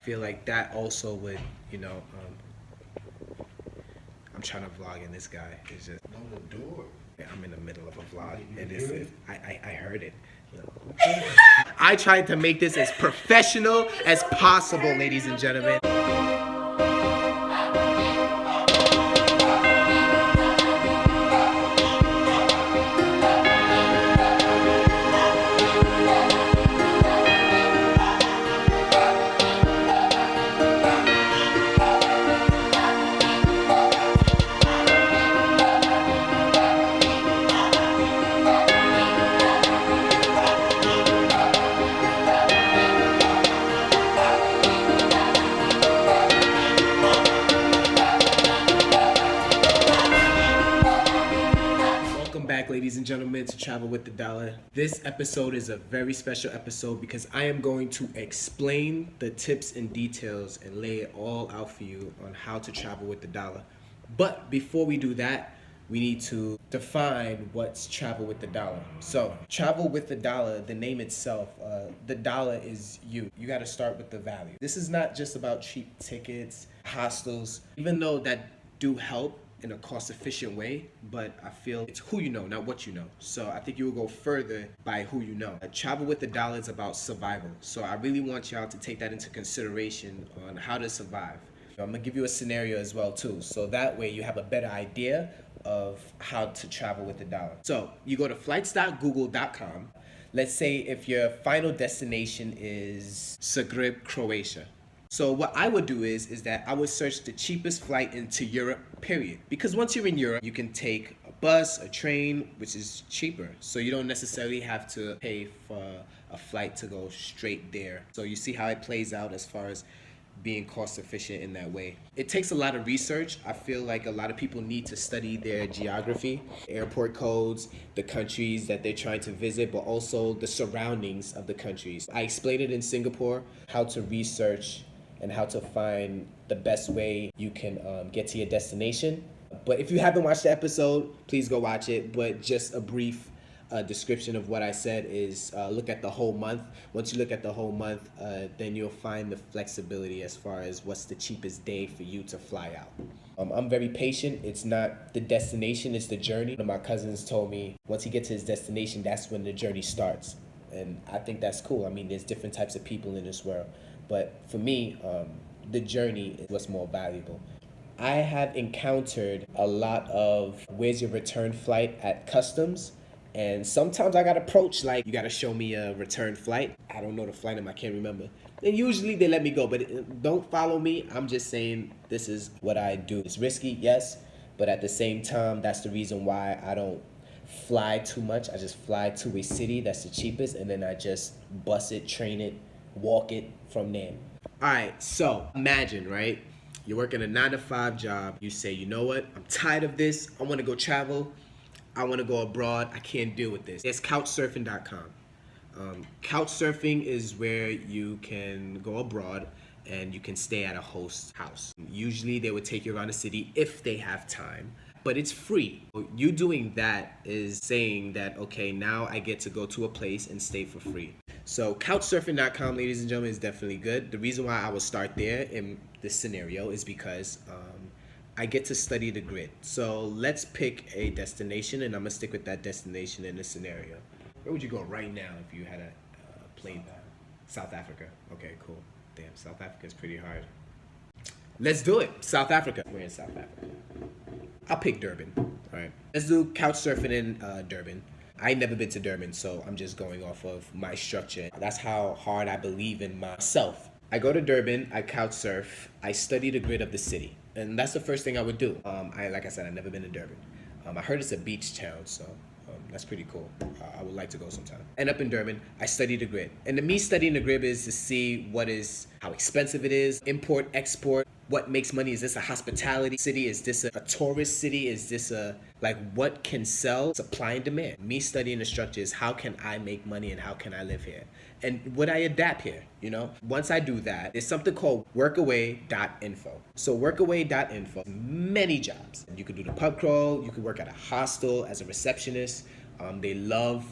Feel like that also would, I'm trying to vlog and this guy is just. No, the door. I'm in the middle of a vlog You and hear it? I heard it. I tried to make this as professional as possible, ladies and gentlemen. Welcome back, ladies and gentlemen, to Travel with the Dollar. This episode is a very special episode because I am going to explain the tips and details and lay it all out for you on how to travel with the dollar. But before we do that, we need to define what's travel with the dollar. So, travel with the dollar, the name itself, the dollar is you. You got to start with the value. This is not just about cheap tickets, hostels, even though that do help in a cost-efficient way, but I feel it's who you know, not what you know. So I think you will go further by who you know. Travel with the dollar is about survival. So I really want y'all to take that into consideration on how to survive. I'm gonna give you a scenario as well too, so that way you have a better idea of how to travel with the dollar. So you go to flights.google.com. Let's say if your final destination is Zagreb, Croatia. So what I would do is that I would search the cheapest flight into Europe, period. Because once you're in Europe, you can take a bus, a train, which is cheaper. So you don't necessarily have to pay for a flight to go straight there. So you see how it plays out as far as being cost efficient in that way. It takes a lot of research. I feel like a lot of people need to study their geography, airport codes, the countries that they're trying to visit, but also the surroundings of the countries. I explained it in Singapore, how to research and how to find the best way you can get to your destination. But if you haven't watched the episode, please go watch it. But just a brief description of what I said is look at the whole month. Once you look at the whole month, then you'll find the flexibility as far as what's the cheapest day for you to fly out. I'm very patient. It's not the destination, it's the journey. One of my cousins told me once he gets to his destination, that's when the journey starts. And I think that's cool. I mean, there's different types of people in this world. But for me, the journey is what's more valuable. I have encountered a lot of where's your return flight at customs. And sometimes I got approached like, you got to show me a return flight. I don't know the flight number, I can't remember. And usually they let me go, but don't follow me. I'm just saying this is what I do. It's risky, yes. But at the same time, that's the reason why I don't fly too much. I just fly to a city that's the cheapest and then I just bus it, train it, walk it from there. All right, so imagine, right? You're working a 9-to-5 job. You say, you know what? I'm tired of this. I want to go travel. I want to go abroad. I can't deal with this. It's couchsurfing.com. Couchsurfing is where you can go abroad and you can stay at a host house. Usually they would take you around the city if they have time, but it's free. You doing that is saying that, okay, now I get to go to a place and stay for free. So couchsurfing.com, ladies and gentlemen, is definitely good. The reason why I would start there in this scenario is because I get to study the grid. So let's pick a destination, and I'm gonna stick with that destination in this scenario. Where would you go right now if you had a plane? South Africa. Okay, cool. Damn, South Africa is pretty hard. Let's do it. South Africa. We're in South Africa. I'll pick Durban. All right. Let's do couch surfing in Durban. I ain't never been to Durban, so I'm just going off of my structure. That's how hard I believe in myself. I go to Durban, I couch surf, I study the grid of the city. And that's the first thing I would do. Like I said, I've never been to Durban. I heard it's a beach town, so that's pretty cool. I would like to go sometime. End up in Durban, I study the grid. And me studying the grid is to see how expensive it is, import, export, what makes money. Is this a hospitality city? Is this a tourist city? Is this what can sell? Supply and demand. Me studying the structure is how can I make money and how can I live here? And would I adapt here, Once I do that, there's something called workaway.info. So workaway.info, many jobs. You could do the pub crawl, you could work at a hostel as a receptionist. They love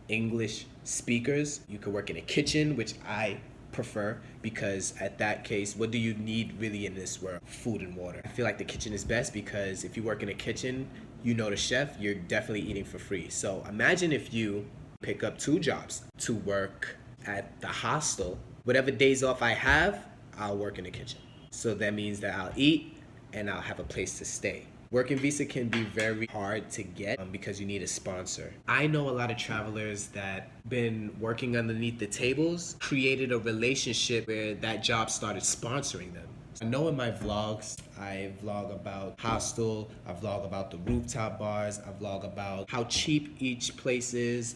English speakers. You could work in a kitchen, which I prefer, because at that case, what do you need really in this world? Food and water. I feel like the kitchen is best because if you work in a kitchen, you know the chef, you're definitely eating for free. So imagine if you pick up 2 jobs to work at the hostel. Whatever days off I have, I'll work in the kitchen. So that means that I'll eat and I'll have a place to stay. Working visa can be very hard to get because you need a sponsor. I know a lot of travelers that been working underneath the tables, created a relationship where that job started sponsoring them. I know in my vlogs, I vlog about hostel, I vlog about the rooftop bars, I vlog about how cheap each place is.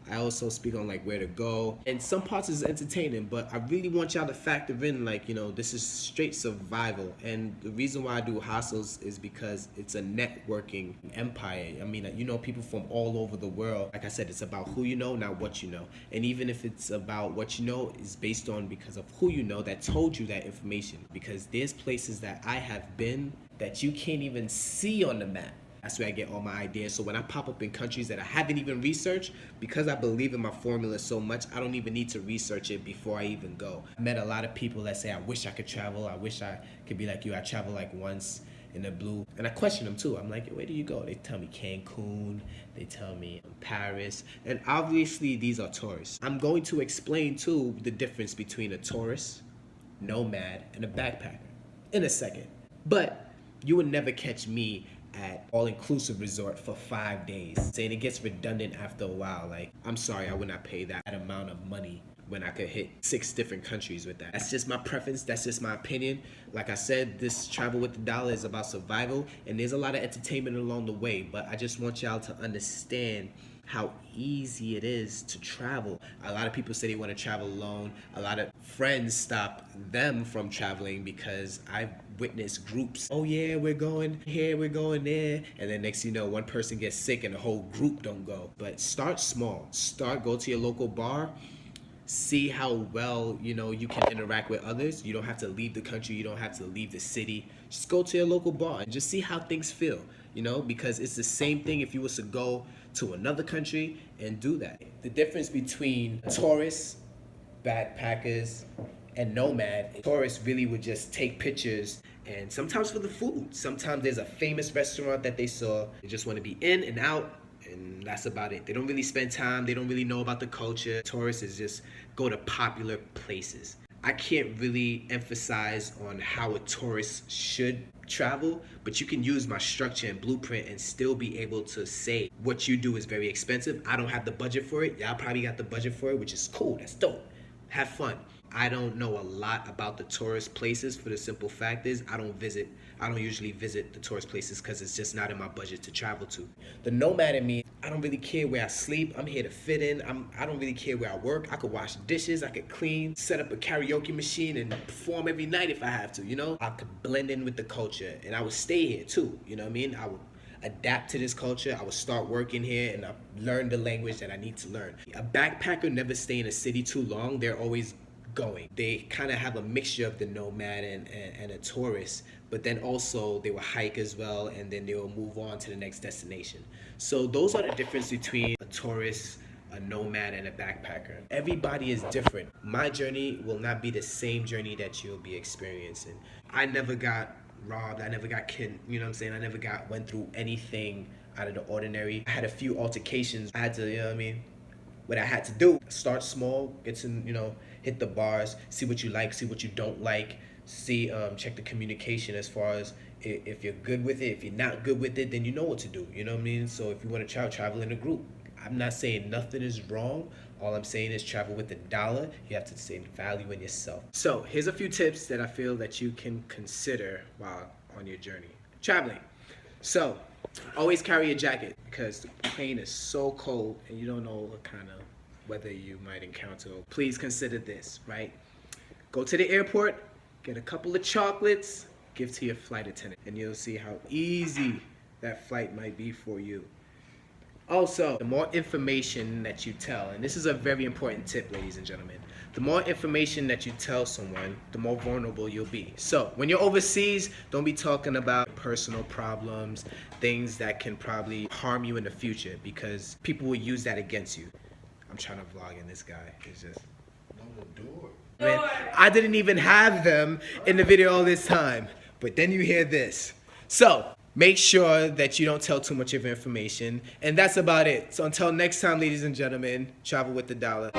I also speak on like where to go, and some parts is entertaining, but I really want y'all to factor in like, this is straight survival. And the reason why I do hostels is because it's a networking empire. I mean, people from all over the world. Like I said, it's about who you know, not what you know. And even if it's about what you know, it's based on because of who you know that told you that information. Because there's places that I have been that you can't even see on the map. That's where I get all my ideas. So when I pop up in countries that I haven't even researched, because I believe in my formula so much, I don't even need to research it before I even go. I met a lot of people that say, I wish I could travel. I wish I could be like you. I traveled like once in the blue. And I question them too. I'm like, where do you go? They tell me Cancun. They tell me Paris. And obviously these are tourists. I'm going to explain too the difference between a tourist, nomad, and a backpacker in a second. But you would never catch me at all-inclusive resort for 5 days. Saying it gets redundant after a while. Like, I'm sorry, I would not pay that amount of money when I could hit 6 different countries with that. That's just my preference. That's just my opinion. Like I said, this Travel with the Dollar is about survival, and there's a lot of entertainment along the way, but I just want y'all to understand how easy it is to travel. A lot of people say they want to travel alone. A lot of friends stop them from traveling because I've witnessed groups. Oh yeah, we're going here, we're going there. And then next you know, one person gets sick and the whole group don't go. But start small. Go to your local bar. See how well, you can interact with others. You don't have to leave the country. You don't have to leave the city. Just go to your local bar and just see how things feel, because it's the same thing if you was to go to another country and do that. The difference between tourists, backpackers, and nomad, tourists really would just take pictures, and sometimes for the food. Sometimes there's a famous restaurant that they saw. They just want to be in and out, and that's about it. They don't really spend time. They don't really know about the culture. Tourists is just go to popular places. I can't really emphasize on how a tourist should travel, but you can use my structure and blueprint and still be able to say what you do is very expensive. I don't have the budget for it. Y'all probably got the budget for it, which is cool. That's dope. Have fun. I don't know a lot about the tourist places for the simple fact is I don't usually visit the tourist places because it's just not in my budget to travel to. The nomad in me, I don't really care where I sleep. I'm here to fit in. I don't really care where I work. I could wash dishes, I could clean, set up a karaoke machine and perform every night if I have to, I could blend in with the culture and I would stay here too, I would adapt to this culture. I would start working here and I learn the language that I need to learn. A backpacker never stay in a city too long. They're always going. They kind of have a mixture of the nomad and a tourist, but then also they will hike as well, and then they will move on to the next destination. So those are the difference between a tourist, a nomad, and a backpacker. Everybody is different. My journey will not be the same journey that you'll be experiencing. I never got robbed. I never got kidnapped. I never went through anything out of the ordinary. I had a few altercations. I had to, what I had to do, start small, get to, hit the bars, see what you like, see what you don't like, check the communication as far as if you're good with it. If you're not good with it, then you know what to do, So if you want to travel in a group. I'm not saying nothing is wrong. All I'm saying is travel with the dollar. You have to see value in yourself. So here's a few tips that I feel that you can consider while on your journey. Traveling. So always carry a jacket because the plane is so cold and you don't know what kind of weather you might encounter. Please consider this, right? Go to the airport, get a couple of chocolates, give to your flight attendant, and you'll see how easy that flight might be for you. Also, the more information that you tell, and this is a very important tip, ladies and gentlemen, the more information that you tell someone, the more vulnerable you'll be. So when you're overseas, don't be talking about personal problems, things that can probably harm you in the future, because people will use that against you. I'm trying to vlog and this guy is just... No, the door. I didn't even have them in the video all this time. But then you hear this. So, make sure that you don't tell too much of information. And that's about it. So until next time, ladies and gentlemen, travel with the dollar.